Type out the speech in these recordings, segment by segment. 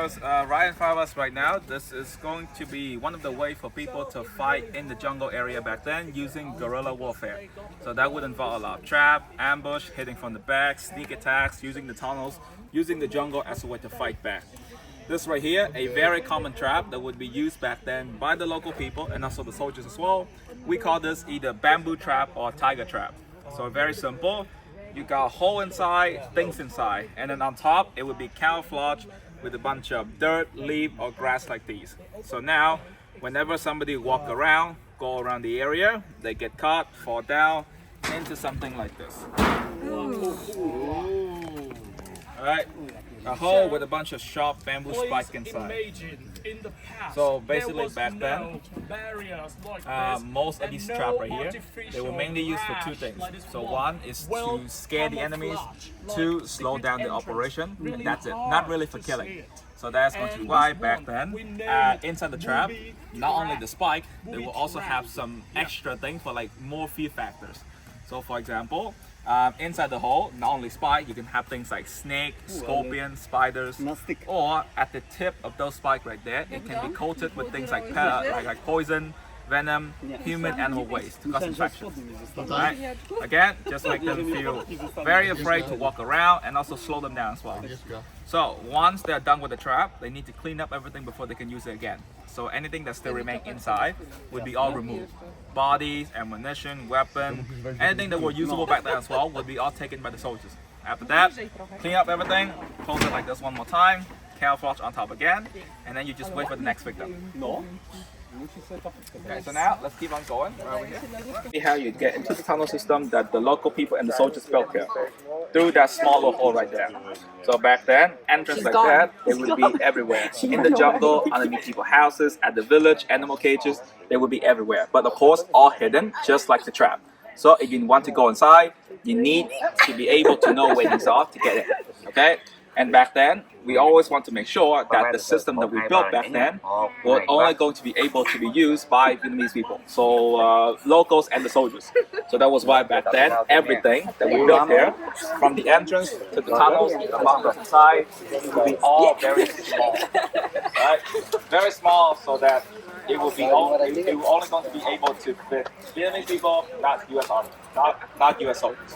because right in front of us right now, this is going to be one of the ways for people to fight in the jungle area back then using guerrilla warfare. So that would involve a lot of trap, ambush, hitting from the back, sneak attacks, using the tunnels, using the jungle as a way to fight back. This right here, a very common trap that would be used back then by the local people and also the soldiers as well. We call this either bamboo trap or tiger trap. So very simple. You got a hole inside, things inside, and then on top it would be camouflage with a bunch of dirt, leaf, or grass like these. So now, whenever somebody walk around, go around the area, they get caught, fall down into something like this. Alright, a hole with a bunch of sharp bamboo spikes inside. So basically back then, most of these traps right here, they were mainly used for two things. So one is to scare the enemies, two, slow down the operation, and that's it. Not really for killing. So that's going to be why back then, inside the trap, not only the spike, they will also have some extra things for like more fear factors. So for example, inside the hole, not only spike, you can have things like snake, scorpion, spiders, or at the tip of those spikes right there, it can be coated with things like poison, venom, human animal waste to cause infection. Right? Again, just make them feel very afraid to walk around and also slow them down as well. So once they're done with the trap, they need to clean up everything before they can use it again. So anything that still remains inside would be all removed. Bodies, ammunition, weapon, anything that were usable back then as well would be all taken by the soldiers. After that, clean up everything, close it like this one more time, camouflage on top again, and then you just wait for the next victim. Okay, so now let's keep on going. Right over here. See how you get into the tunnel system that the local people and the soldiers built here through that small little hole right there. So back then, entrance like that, they would be everywhere. In the jungle, underneath people's houses, at the village, animal cages, they would be everywhere. But of course, all hidden, just like the trap. So if you want to go inside, you need to be able to know where things are to get in. Okay? And back then, we always want to make sure that the system that we built back then was only going to be able to be used by Vietnamese people, so locals and the soldiers. So that was why back then, everything that we built here, from the entrance to the tunnels, the bunkers inside, would be all very small. Right? Very small, so that it will only going to be able to fit Vietnamese people, not US Army, not US soldiers.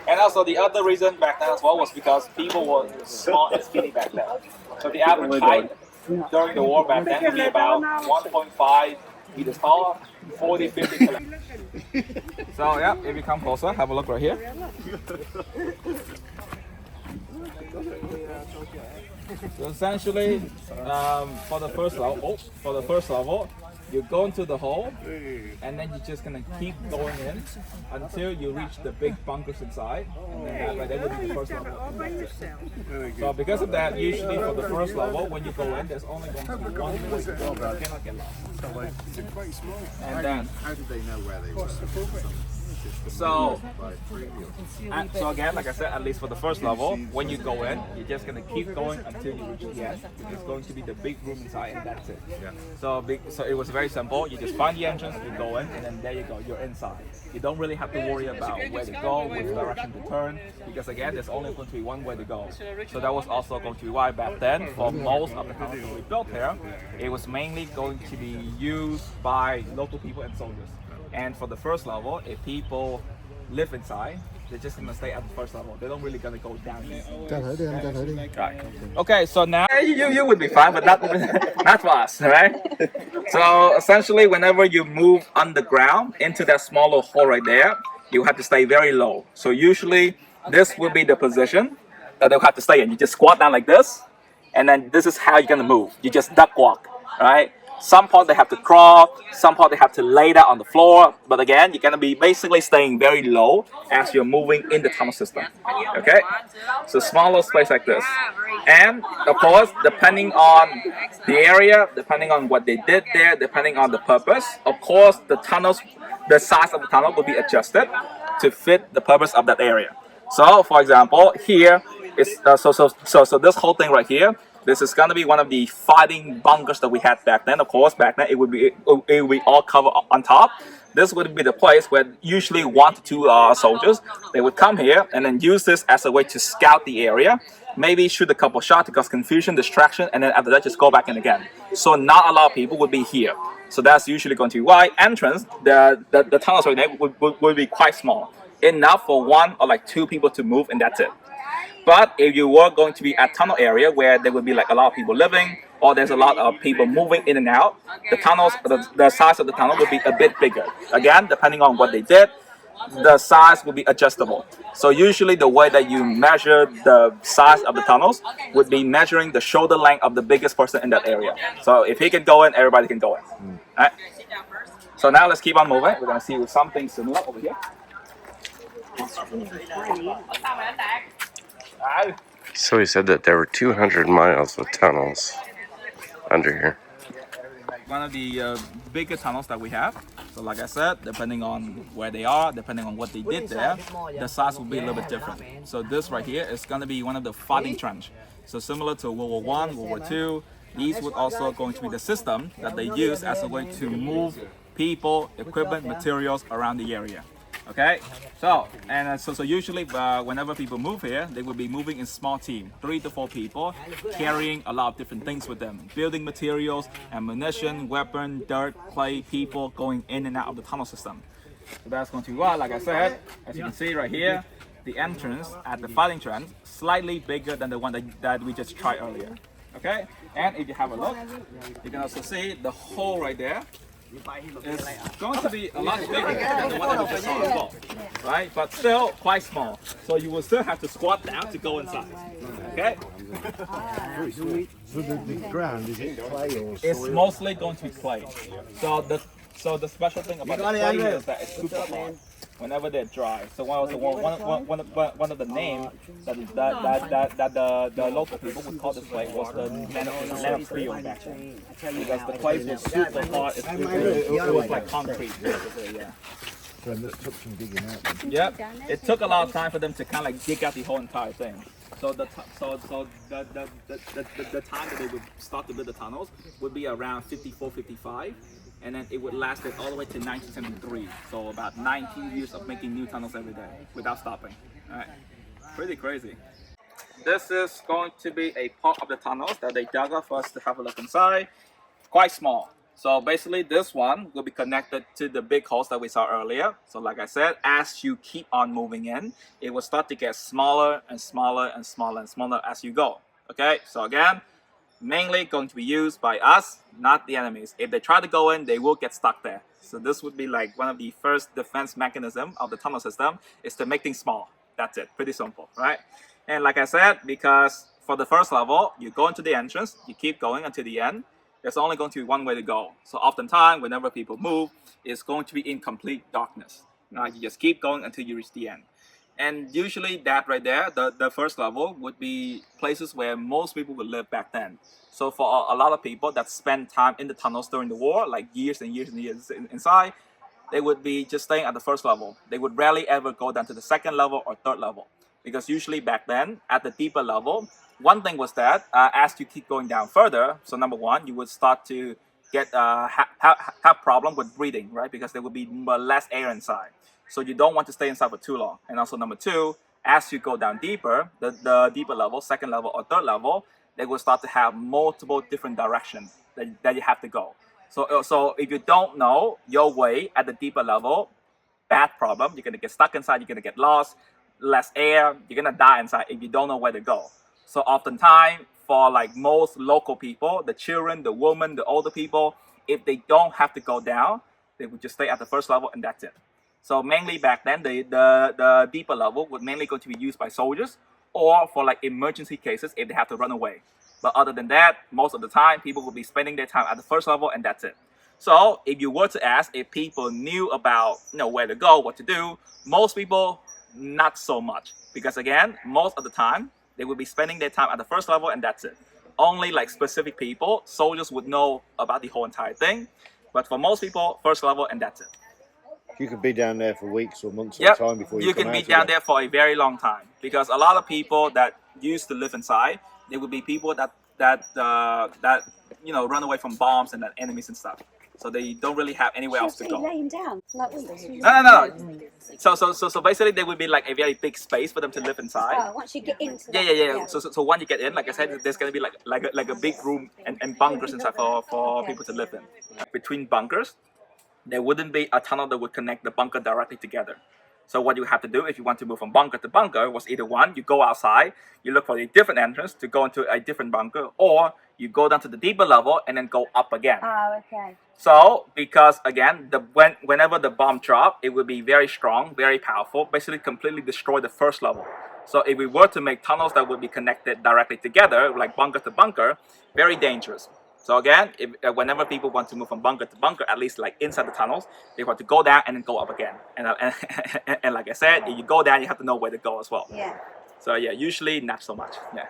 And also the other reason back then as well was because people were small and skinny back then. So the average height during the war back then would be about 1.5 meters tall, 40, 50 kilograms. So yeah, if you come closer, have a look right here. So essentially, for the first level, you go into the hole, and then you're just gonna keep going in until you reach the big bunkers inside, and then that would be the first level. So because of that, usually for the first level, when you go in, there's only going to be one way to go, but you cannot get lost. And then, how did they know where they were? so again, like I said, at least for the first level, when you go in, you're just gonna keep going until you reach the end. It's going to be the big room inside, and that's it. Yeah. So it was very simple. You just find the entrance, you go in, and then there you go, you're inside. You don't really have to worry about where to go, which direction to turn, because again, there's only going to be one way to go. So that was also going to be why back then, for most of the houses we built here, it was mainly going to be used by local people and soldiers. And for the first level, if people live inside, they're just gonna stay at the first level. They don't really gonna go down here. Right. Okay, so now you would be fine, but not for us, right? So essentially, whenever you move underground into that smaller hole right there, you have to stay very low. So usually, this will be the position that they'll have to stay in. You just squat down like this, and then this is how you're gonna move. You just duck walk, right? Some part they have to crawl, some part they have to lay down on the floor. But again, you're gonna be basically staying very low as you're moving in the tunnel system. Okay? So smaller space like this. And of course, depending on the area, depending on what they did there, depending on the purpose, of course the size of the tunnel will be adjusted to fit the purpose of that area. So for example, here is so this whole thing right here. This is gonna be one of the fighting bunkers that we had back then. Of course, back then it would be all covered on top. This would be the place where usually 1 to 2 soldiers, they would come here and then use this as a way to scout the area maybe shoot a couple shots to cause confusion, distraction, and then after that just go back in again. So not a lot of people would be here. So that's usually going to be why entrance, the tunnels right there would be quite small. Enough for one or like two people to move and that's it. But if you were going to be at tunnel area where there would be like a lot of people living or there's a lot of people moving in and out, the tunnels, the size of the tunnel would be a bit bigger. Again, depending on what they did, the size will be adjustable. So usually the way that you measure the size of the tunnels would be measuring the shoulder length of the biggest person in that area. So if he can go in, everybody can go in. Right? So now let's keep on moving. We're gonna see something similar over here. So he said that there were 200 miles of tunnels under here. One of the bigger tunnels that we have. So like I said, depending on where they are, depending on what they did there, the size will be a little bit different. So this right here is going to be one of the fighting trench. So similar to World War I, World War II, these would also going to be the system that they use as a way to move people, equipment, materials around the area. Okay, so usually whenever people move here, they will be moving in small team, 3 to 4 people, carrying a lot of different things with them, building materials, ammunition, weapon, dirt, clay, people going in and out of the tunnel system. So that's going to be like I said, as you can see right here, the entrance at the fighting trench slightly bigger than the one that we just tried earlier. Okay, and if you have a look, you can also see the hole right there. It's going to be a lot bigger than the one that we just saw before, right? But still quite small. So you will still have to squat down to go inside. Okay? So the ground, is it clay or soil? It's mostly going to be clay. So the special thing about the clay is that it's super hard whenever they're dry. So one of the names that the local people would call this clay was the nanosteel back then. Because the clay was super hard, it was like concrete basically, yeah. So it took some digging out then. Yep, it took a lot of time for them to kind of like dig out the whole entire thing. So the time that they would start to build the tunnels would be around 54, 55. And then it would last it all the way to 1973. So about 19 years of making new tunnels every day without stopping. All right, pretty crazy. This is going to be a part of the tunnels that they dug up for us to have a look inside. Quite small. So basically this one will be connected to the big holes that we saw earlier. So like I said, as you keep on moving in, it will start to get smaller and smaller and smaller and smaller as you go. Okay, so again, mainly going to be used by us, not the enemies. If they try to go in, they will get stuck there. So this would be like one of the first defense mechanism of the tunnel system is to make things small. That's it, pretty simple, right? And like I said, because for the first level, you go into the entrance, you keep going until the end. There's only going to be one way to go. So oftentimes, whenever people move, it's going to be in complete darkness. You just keep going until you reach the end. And usually that right there, the first level would be places where most people would live back then. So for a lot of people that spend time in the tunnels during the war, like years and years and years inside, they would be just staying at the first level. They would rarely ever go down to the second level or third level. Because usually back then, at the deeper level, one thing was that as you keep going down further, so number one, you would start to get have problem with breathing, right? Because there would be less air inside. So you don't want to stay inside for too long. And also number two, as you go down deeper, the deeper level, second level or third level, they will start to have multiple different directions that you have to go. So if you don't know your way at the deeper level, bad problem. You're gonna get stuck inside, you're gonna get lost, less air, you're gonna die inside if you don't know where to go. So oftentimes, for like most local people, the children, the women, the older people, if they don't have to go down, they would just stay at the first level and that's it. So mainly back then, the deeper level would mainly go to be used by soldiers or for like emergency cases if they have to run away. But other than that, most of the time, people will be spending their time at the first level and that's it. So if you were to ask if people knew about where to go, what to do, most people, not so much. Because again, most of the time, they would be spending their time at the first level and that's it. Only like specific people, soldiers would know about the whole entire thing. But for most people, first level and that's it. You could be down there for weeks or months at a time before you come can out be again. down there for a very long time because a lot of people that used to live inside, they would be people that run away from bombs and enemies and stuff. so they don't really have anywhere else to go. Laying down, like No. So basically, there would be like a very big space for them to live inside. Oh, once you get into Yeah. So when you get in, like I said, there's gonna be like a big room and bunkers inside for people to live in. Between bunkers, there wouldn't be a tunnel that would connect the bunker directly together. So what you have to do if you want to move from bunker to bunker was either one, you go outside, you look for a different entrance to go into a different bunker, or you go down to the deeper level and then go up again. Oh, okay. So because again, whenever the bomb drop, it will be very strong, very powerful, basically completely destroy the first level. So if we were to make tunnels that would be connected directly together, like bunker to bunker, very dangerous. So again, whenever people want to move from bunker to bunker, at least like inside the tunnels, they want to go down and then go up again. And like I said, if you go down, you have to know where to go as well. Yeah. So yeah, usually not so much. Yeah.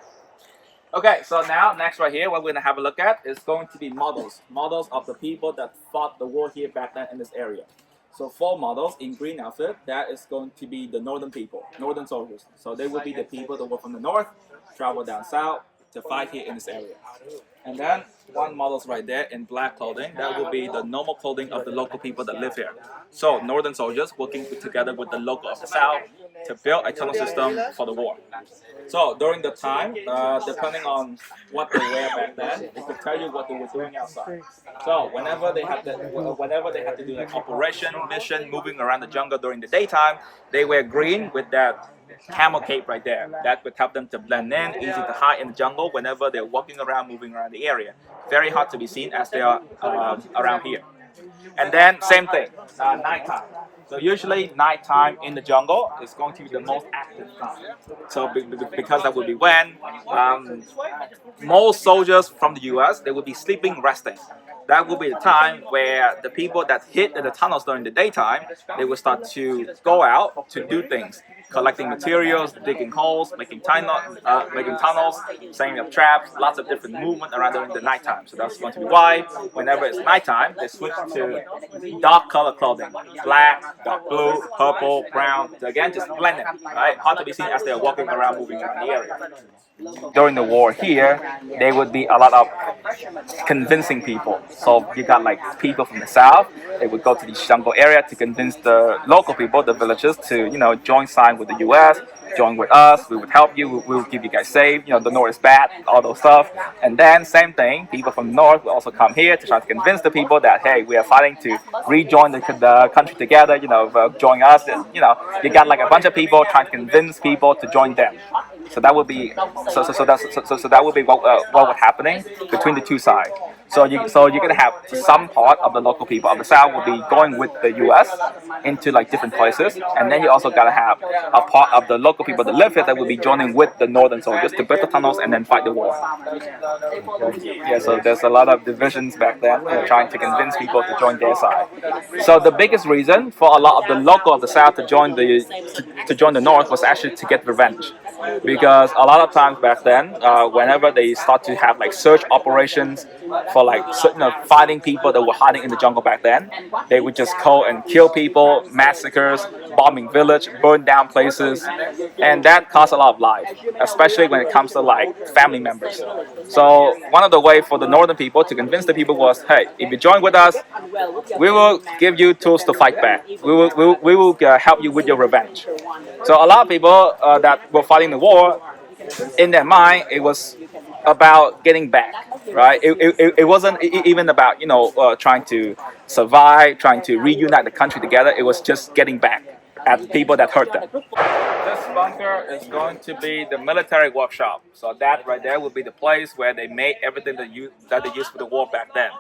Okay, so now next right here, what we're gonna have a look at is going to be models of the people that fought the war here back then in this area. So 4 models in green outfit, that is going to be the northern people, northern soldiers. So they will be the people that were from the north, travel down south to fight here in this area. And then 1 model's right there in black clothing, that will be the normal clothing of the local people that live here. So northern soldiers working together with the local of the south to build a tunnel system for the war. So during the time, depending on what they wear back then, it could tell you what they were doing outside. So whenever they had to do like operation, mission, moving around the jungle during the daytime, they wear green with that camel cape right there. That would help them to blend in, easy to hide in the jungle whenever they're walking around, moving around the area. Very hard to be seen as they are around here. And then same thing, nighttime. So usually nighttime in the jungle is going to be the most active time. So because that would be when most soldiers from the US, they would be sleeping, resting. That will be the time where the people that hid in the tunnels during the daytime, they will start to go out to do things. Collecting materials, digging holes, making tunnels, setting up traps, lots of different movement around during the nighttime. So that's going to be why whenever it's nighttime, they switch to dark color clothing. Black, dark blue, purple, brown. So again, just blend it, right? Hard to be seen as they're walking around, moving around the area. During the war here, there would be a lot of convincing people. So you got like people from the south, they would go to the jungle area to convince the local people, the villagers, to join sign with the US, join with us, we would help you, we will keep you guys safe, the north is bad, all those stuff. And then same thing, people from the north will also come here to try to convince the people that hey, we are fighting to rejoin the country together, join us. And, you got like a bunch of people trying to convince people to join them. So that would be that would be what was happening between the two sides. So you're gonna have some part of the local people of the south will be going with the U.S. into like different places, and then you also gotta have a part of the local people that live here that will be joining with the northern soldiers to build the tunnels and then fight the war. Yeah, so there's a lot of divisions back then, trying to convince people to join their side. So the biggest reason for a lot of the local of the south to join the north was actually to get revenge. Because a lot of times back then, whenever they start to have like search operations for like fighting people that were hiding in the jungle back then, they would just go and kill people, massacres, bombing village, burn down places, and that costs a lot of life, especially when it comes to like family members. So one of the ways for the northern people to convince the people was, hey, if you join with us, we will give you tools to fight back. We will help you with your revenge. So a lot of people that were fighting the war, in their mind, it was about getting back, right? It wasn't even about trying to survive, trying to reunite the country together. It was just getting back at people that hurt them. This bunker is going to be the military workshop. So that right there will be the place where they made everything that they used for the war back then.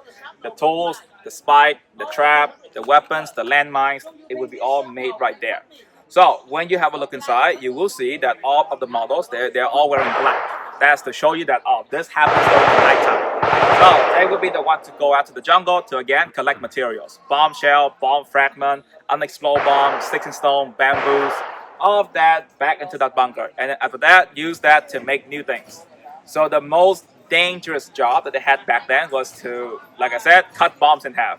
The tools, the spike, the trap, the weapons, the landmines, it will be all made right there. So when you have a look inside, you will see that all of the models, they're all wearing black. That's to show you that, this happens during the nighttime. So they will be the ones to go out to the jungle to, again, collect materials. Bombshell, bomb fragment, unexploded bomb, sticks and stone, bamboos, all of that back into that bunker. And then after that, use that to make new things. So the most dangerous job that they had back then was to, like I said, cut bombs in half.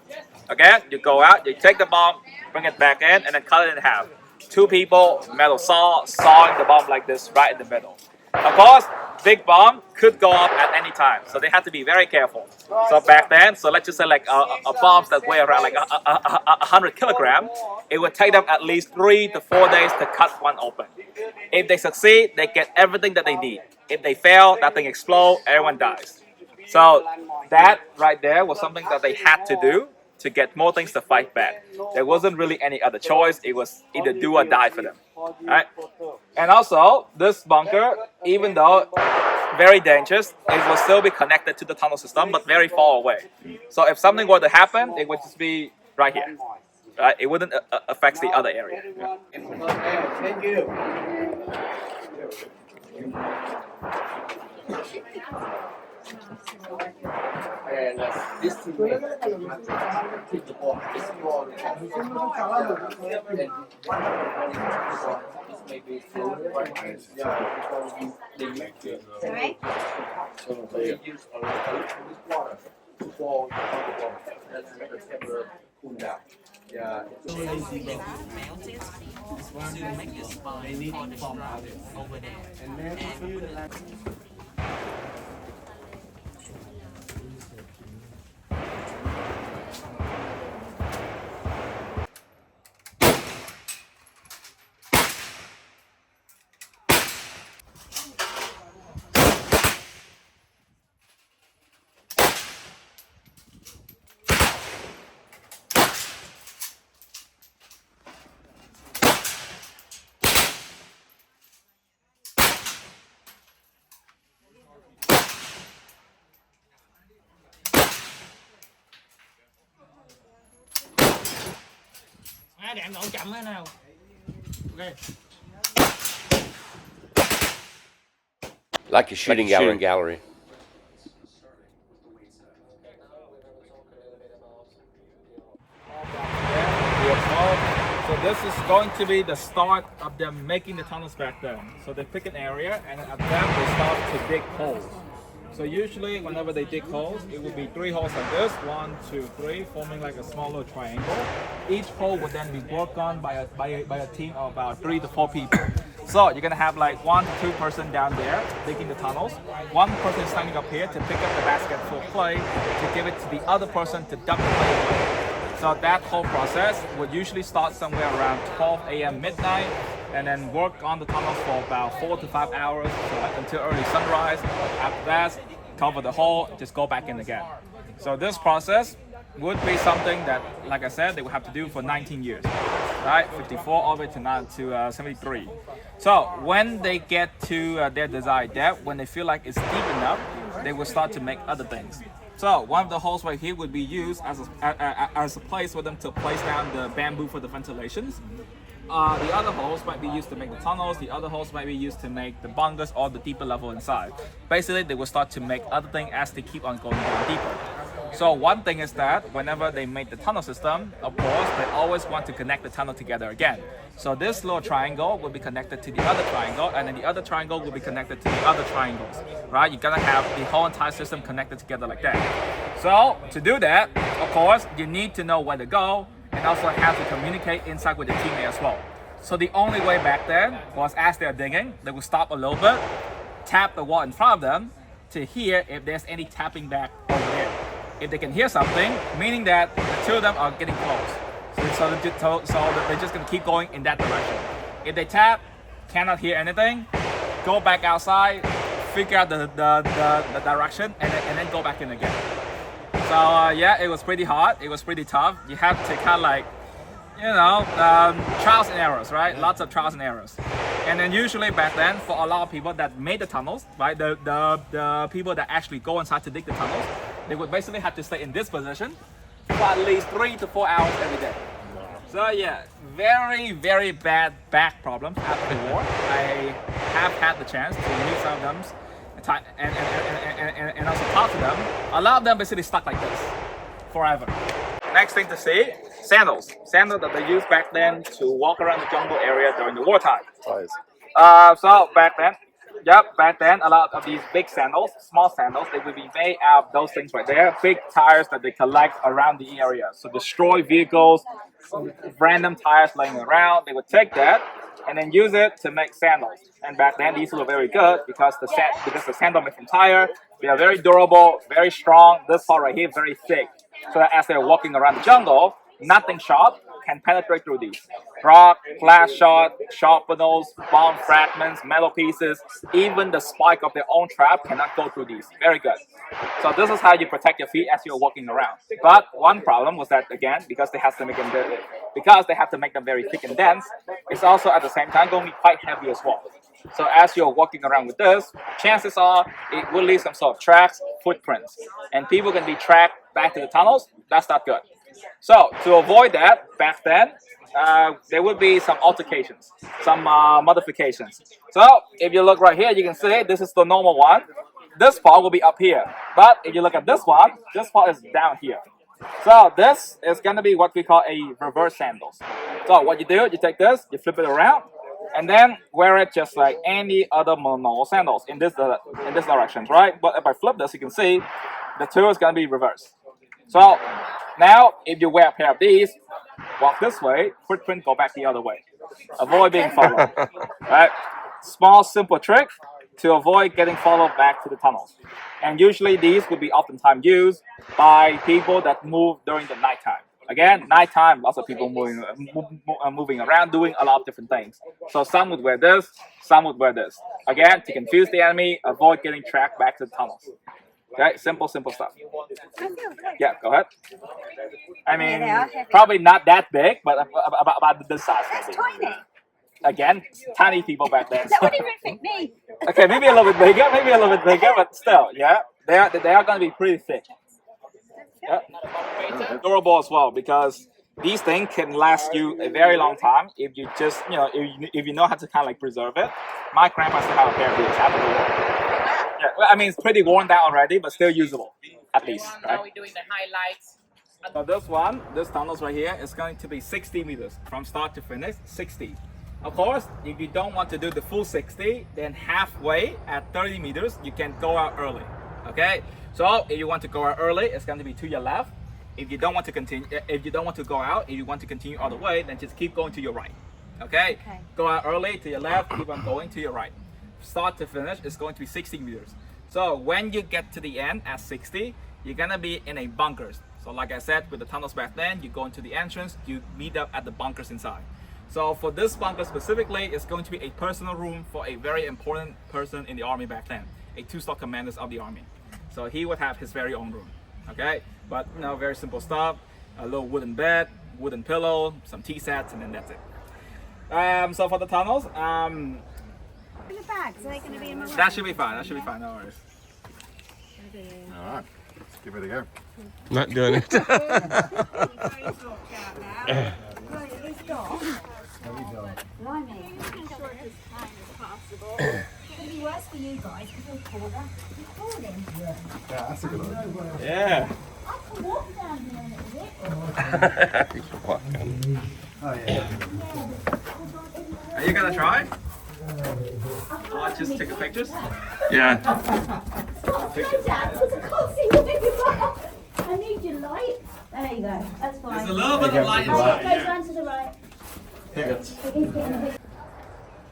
Again, you go out, you take the bomb, bring it back in, and then cut it in half. 2 people, metal saw, sawing the bomb like this right in the middle. Of course, big bomb could go off at any time, so they had to be very careful. So back then, so let's just say like a bombs that weigh around like 100 kilogram, it would take them at least 3 to 4 days to cut one open. If they succeed, they get everything that they need. If they fail, that thing explodes, everyone dies. So that right there was something that they had to do to get more things to fight back. There wasn't really any other choice. It was either do or die for them. Right? And also, this bunker, even though very dangerous, it will still be connected to the tunnel system, but very far away. So if something were to happen, it would just be right here. Right? It wouldn't affect the other area. Thank you. And this team made the ball is small and this may be true, right? They use a little water to fall on the ball. That's make the temperature cool down. Yeah. Để em đổ chậm thế nào. Ok. Like a shooting gallery. So this is going to be the start of them making the tunnels back then. So they pick an area and at that they start to dig holes. So usually whenever they dig holes, it will be 3 holes like this, 1, 2, 3, forming like a small little triangle. Each hole would then be worked on by a team of about 3 to 4 people. So you're gonna have like 1 to 2 person down there digging the tunnels. 1 person is standing up here to pick up the basket full clay to give it to the other person to dump the clay away. So that whole process would usually start somewhere around 12 a.m. midnight and then work on the tunnels for about 4 to 5 hours, so like until early sunrise. After that, cover the hole, just go back in again. So this process would be something that, like I said, they would have to do for 19 years, right? 54 all the way to 73. So when they get to their desired depth, when they feel like it's deep enough, they will start to make other things. So one of the holes right here would be used as a place for them to place down the bamboo for the ventilations. The other holes might be used to make the tunnels. The other holes might be used to make the bunkers or the deeper level inside. Basically, they will start to make other things as they keep on going down deeper. So one thing is that whenever they make the tunnel system, of course, they always want to connect the tunnel together again. So this little triangle will be connected to the other triangle, and then the other triangle will be connected to the other triangles, right? You're gonna have the whole entire system connected together like that. So to do that, of course, you need to know where to go, and also have to communicate inside with the teammate as well. So the only way back then was as they're digging, they would stop a little bit, tap the wall in front of them to hear if there's any tapping back over there. If they can hear something, meaning that the two of them are getting close. So they're just gonna keep going in that direction. If they tap, cannot hear anything, go back outside, figure out the direction, and then go back in again. So yeah, it was pretty hard. It was pretty tough. You have to kind of like, trials and errors, right? Lots of trials and errors. And then usually back then, for a lot of people that made the tunnels, right, the people that actually go inside to dig the tunnels, they would basically have to stay in this position for at least 3 to 4 hours every day. So yeah, very, very bad back problems after the war. I have had the chance to meet some of them and also talk to them. A lot of them basically stuck like this forever. Next thing to see, sandals. Sandals that they used back then to walk around the jungle area during the wartime. So back then, Yep, back then a lot of these big sandals, small sandals, they would be made out of those things right there, big tires that they collect around the area. So destroy vehicles, random tires laying around, they would take that and then use it to make sandals. And back then these were very good because the sandal made from tire, they are very durable, very strong. This part right here very thick. So that as they're walking around the jungle, nothing sharp can penetrate through these. Rock, glass shot, sharpeners, bomb fragments, metal pieces, even the spike of their own trap cannot go through these. Very good. So this is how you protect your feet as you're walking around. But one problem was that again, because they have to make them very thick and dense, it's also at the same time going to be quite heavy as well. So as you're walking around with this, chances are it will leave some sort of tracks, footprints, and people can be tracked back to the tunnels. That's not good. So to avoid that, back then, there would be some altercations, some modifications. So if you look right here, you can see this is the normal one. This part will be up here. But if you look at this part is down here. So this is going to be what we call a reverse sandals. So what you do, you take this, you flip it around, and then wear it just like any other normal sandals in this direction, right? But if I flip this, you can see the two is going to be reversed. So now, if you wear a pair of these, walk this way, footprint go back the other way. Avoid being followed. Right? Small, simple trick to avoid getting followed back to the tunnels. And usually these would be oftentimes used by people that move during the nighttime. Again, nighttime, lots of people moving around, doing a lot of different things. So some would wear this, some would wear this. Again, to confuse the enemy, avoid getting tracked back to the tunnels. Okay, simple stuff. Yeah, go ahead. I mean, probably not that big, but about this size maybe. Tiny. Again, tiny people back then. That wouldn't even fit me. Okay, maybe a little bit bigger, but still, yeah, they are going to be pretty thick. Yeah. Durable as well because these things can last you a very long time if you just, if you know how to kind of like preserve it. My grandpa still have a pair of these. Yeah, well, I mean, it's pretty worn down already, but still usable, at least. Right? Now we're doing the highlights. So this tunnels right here is going to be 60 meters from start to finish, 60. Of course, if you don't want to do the full 60, then halfway at 30 meters, you can go out early. Okay, so if you want to go out early, it's going to be to your left. If you don't want to continue, if you don't want to go out, if you want to continue all the way, then just keep going to your right. Okay, go out early to your left, keep on going to your right. Start to finish is going to be 60 meters. So when you get to the end at 60, you're gonna be in a bunkers. So like I said, with the tunnels back then, you go into the entrance, you meet up at the bunkers inside. So for this bunker specifically, it's going to be a personal room for a very important person in the army back then, a two-star commander of the army. So he would have his very own room. Okay, but very simple stuff: a little wooden bed, wooden pillow, some tea sets, and then that's it. So for the tunnels, In the bags, are they going to be in my room? that should be fine. No worries. All right, let's give it a go. Not doing it. It'd be worse for you guys because we're taller before them. Yeah, that's a good idea. Yeah. I can walk down here a little bit. You can walk on. Oh yeah. Are you gonna try? Or just take pictures? Yeah. Oh, Dad, because I can't see where you are. I need your light. There you go. That's fine. There's a little bit of light Oh, inside. it goes round to the right. Here. He's getting a bit.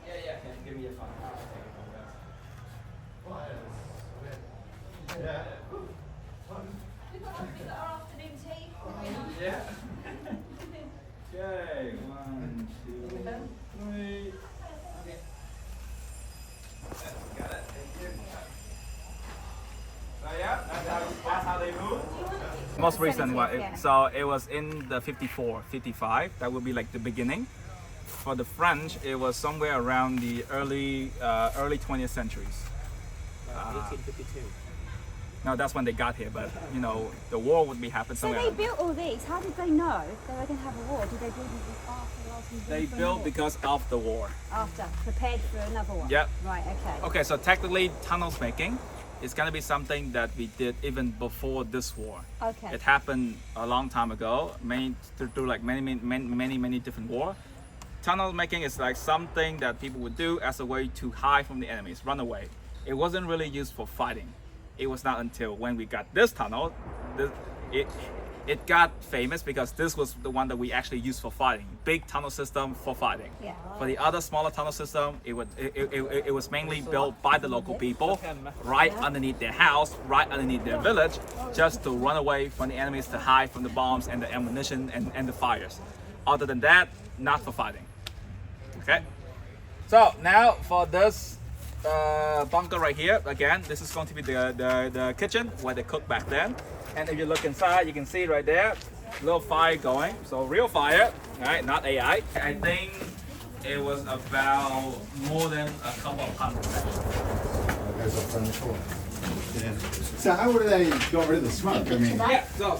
Yeah. Give me your phone. Yeah. Okay, 1, 2, 3. Okay. Got it. Thank you. So yeah, that's how they move. Most recent one. So it was in the 54, 55. That would be like the beginning. For the French, it was somewhere around the early 20th centuries. 1852. No, that's when they got here, but the war would be happening So somewhere. they built all these. How did they know they were going to have a war? Did they build these after last one? They built because of the war. After, prepared for another one. Yep. Right. Okay. Okay, so technically, tunnels making is gonna be something that we did even before this war. Okay. It happened a long time ago, through like many different wars. tunnel making is like something that people would do as a way to hide from the enemies, run away. It wasn't really used for fighting. It was not until when we got this tunnel, it got famous because this was the one that we actually used for fighting. Big tunnel system for fighting. Yeah. For the other smaller tunnel system, it was mainly built by the local people right underneath their house, right underneath their village, just to run away from the enemies, to hide from the bombs and the ammunition and the fires. Other than that, not for fighting. Okay. So now for this bunker right here, again, this is going to be the kitchen where they cooked back then. And if you look inside, you can see right there, little fire going. So real fire, right? Not AI. I think it was about more than a couple of hundred. Yeah. So how would they got rid of the smoke? I mean, Yeah, so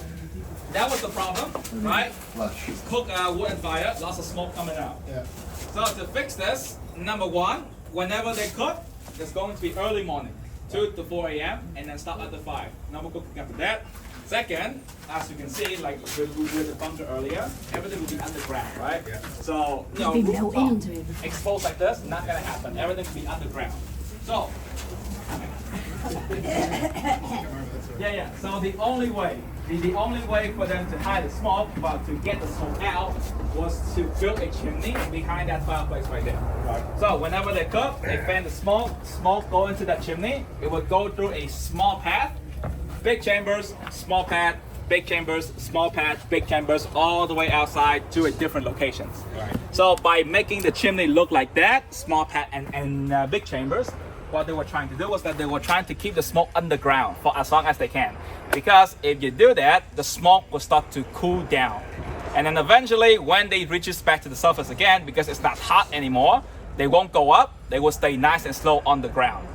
that was the problem, right? flush. Cook wood and fire, lots of smoke coming out. Yeah. So to fix this, number one, whenever they cook, it's going to be early morning, 2 to 4 a.m. and then start at the 5. No more cooking after that. Second, as you can see, like with the bunker earlier, everything will be underground, right? Yeah. So, you know, Be built rooftop into it. exposed like this, not gonna happen. Everything will be underground. So, yeah. So the only way for them to hide the smoke, but to get the smoke out, was to build a chimney behind that fireplace right there. Right. So whenever they cook, they fan the smoke go into that chimney. It would go through a small path, big chambers, small path, big chambers, small path, big chambers, all the way outside to a different locations. Right. So by making the chimney look like that, small path and big chambers, what they were trying to do was that they were trying to keep the smoke underground for as long as they can. Because if you do that, the smoke will start to cool down. And then eventually, when they reaches back to the surface again, because it's not hot anymore, they won't go up, they will stay nice and slow on the ground.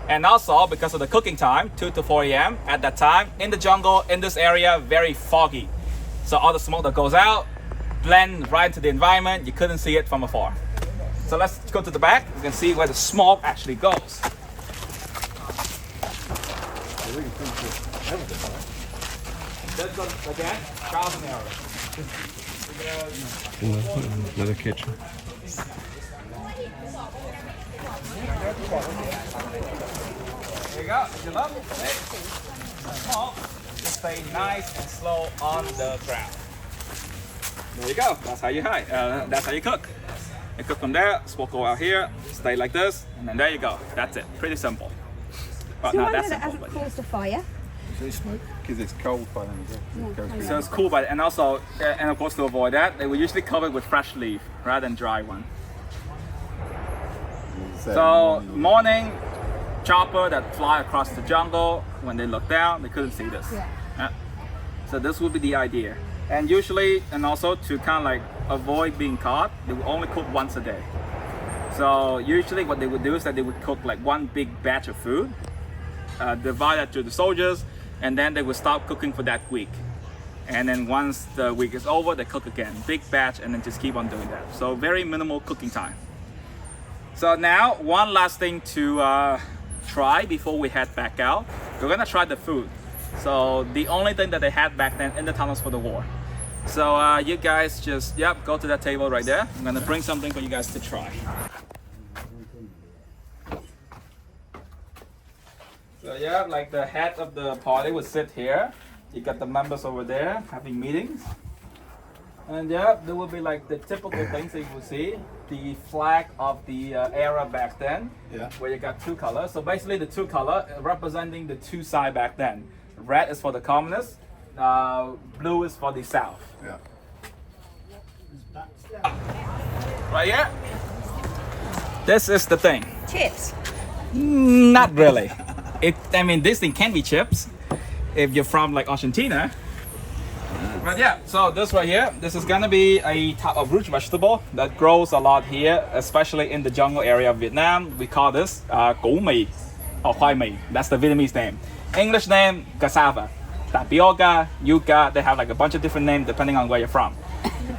And also, because of the cooking time, 2 to 4 a.m., at that time, in the jungle, in this area, very foggy. So all the smoke that goes out, blend right into the environment, you couldn't see it from afar. So let's go to the back. You can see where the smoke actually goes. This goes again, trials and errors. Another kitchen. There you go. If you look, the smoke just stay nice and slow on the ground. There you go. That's how you hide. That's how you cook. You cook from there, smoke go out here, stay like this, and then there you go. That's it. Pretty simple. But So not why that did it simple. hasn't But caused a fire? Because it's cold by then. so it's cool, but and also, and of course to avoid that, they will usually cover it with fresh leaf rather than dry one. So morning, chopper that fly across the jungle. When they look down, they couldn't see this. Yeah. So this would be the idea. And usually, and also to kind of like avoid being caught, they would only cook once a day. So usually what they would do is that they would cook like one big batch of food, divide that to the soldiers, and then they would stop cooking for that week. And then once the week is over, they cook again, big batch, and then just keep on doing that. So very minimal cooking time. So now, one last thing to try before we head back out. We're gonna try the food. So the only thing that they had back then in the tunnels for the war. So you guys just, go to that table right there. I'm gonna bring something for you guys to try. So like the head of the party would sit here. You got the members over there having meetings. And there will be like the typical things that you will see. The flag of the era back then, where you got two colors. So basically the two color representing the two sides back then. Red is for the communists, blue is for the South. Right here, this is the thing. Chips. Not really. I mean, this thing can be chips if you're from like Argentina. But so this right here, this is gonna be a type of root vegetable that grows a lot here, especially in the jungle area of Vietnam. We call this củ mì or khoai mì. That's the Vietnamese name. English name, cassava. Tapioca, yucca, they have like a bunch of different names depending on where you're from.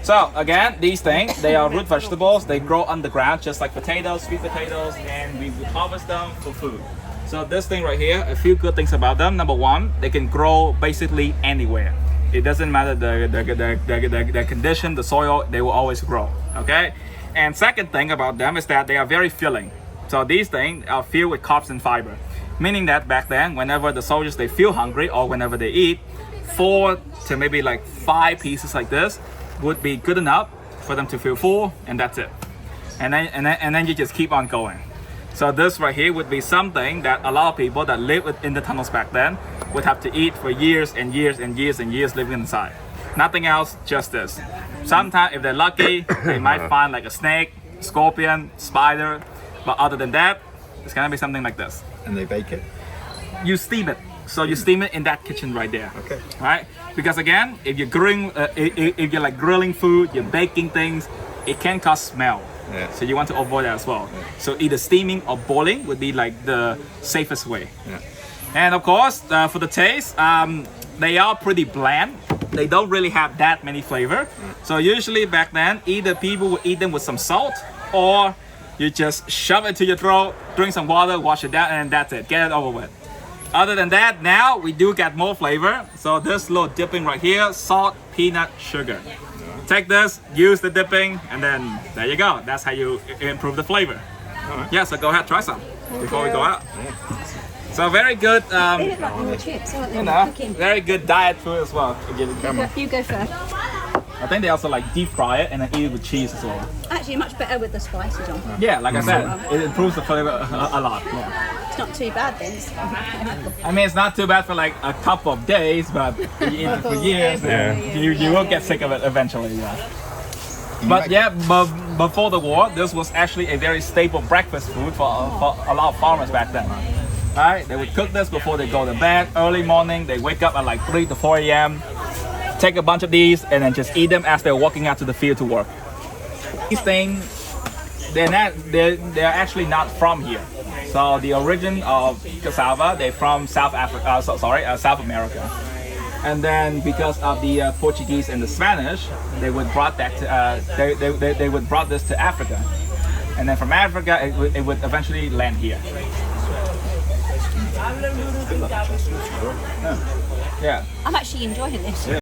So again, these things, they are root vegetables. They grow underground just like potatoes, sweet potatoes, and we would harvest them for food. So this thing right here, a few good things about them. Number one, they can grow basically anywhere. It doesn't matter the condition, the soil, they will always grow, okay? And second thing about them is that they are very filling. So these things are filled with carbs and fiber, meaning that back then, whenever the soldiers they feel hungry or whenever they eat, 4 to maybe like 5 pieces like this would be good enough for them to feel full, and that's it. And then you just keep on going. So this right here would be something that a lot of people that live in the tunnels back then would have to eat for years and years and years and years living inside. Nothing else, just this. Sometimes if they're lucky, they might find like a snake, scorpion, spider, but other than that, it's gonna be something like this. And they bake it. You steam it. So you steam it in that kitchen right there. Okay. Right? Because again, if you're if you're like grilling food, you're baking things, it can cause smell. Yeah. So you want to avoid that as well. Yeah. So either steaming or boiling would be like the safest way. Yeah. And of course, for the taste, they are pretty bland. They don't really have that many flavor. So usually back then, either people would eat them with some salt, or you just shove it to your throat, drink some water, wash it down, and that's it. Get it over with. Other than that, now we do get more flavor. So this little dipping right here, salt, peanut, sugar. Take this, use the dipping, and then there you go. That's how you improve the flavor. Yeah, so go ahead, try some before we go out. So very good, They look like little chips, aren't they? you know, Cooking. very good diet food as well. You go first. I think they also like deep fry it and then eat it with cheese as well. Actually, much better with the spices on. Yeah, like I said, it improves the flavor a lot. Yeah. It's not too bad then. I mean, it's not too bad for like a couple of days, but you eat it for years, and you will get sick of it eventually. Yeah. But yeah, before the war, this was actually a very staple breakfast food for a lot of farmers back then. Right? They would cook this before they go to bed. Early morning, they wake up at like 3 to 4 a.m. Take a bunch of these and then just eat them as they're walking out to the field to work. These things, they're actually not from here. So the origin of cassava, they're from South Africa. South America. And then because of the Portuguese and the Spanish, they would brought that to, they would brought this to Africa, and then from Africa it would eventually land here. Yeah. I'm actually enjoying this.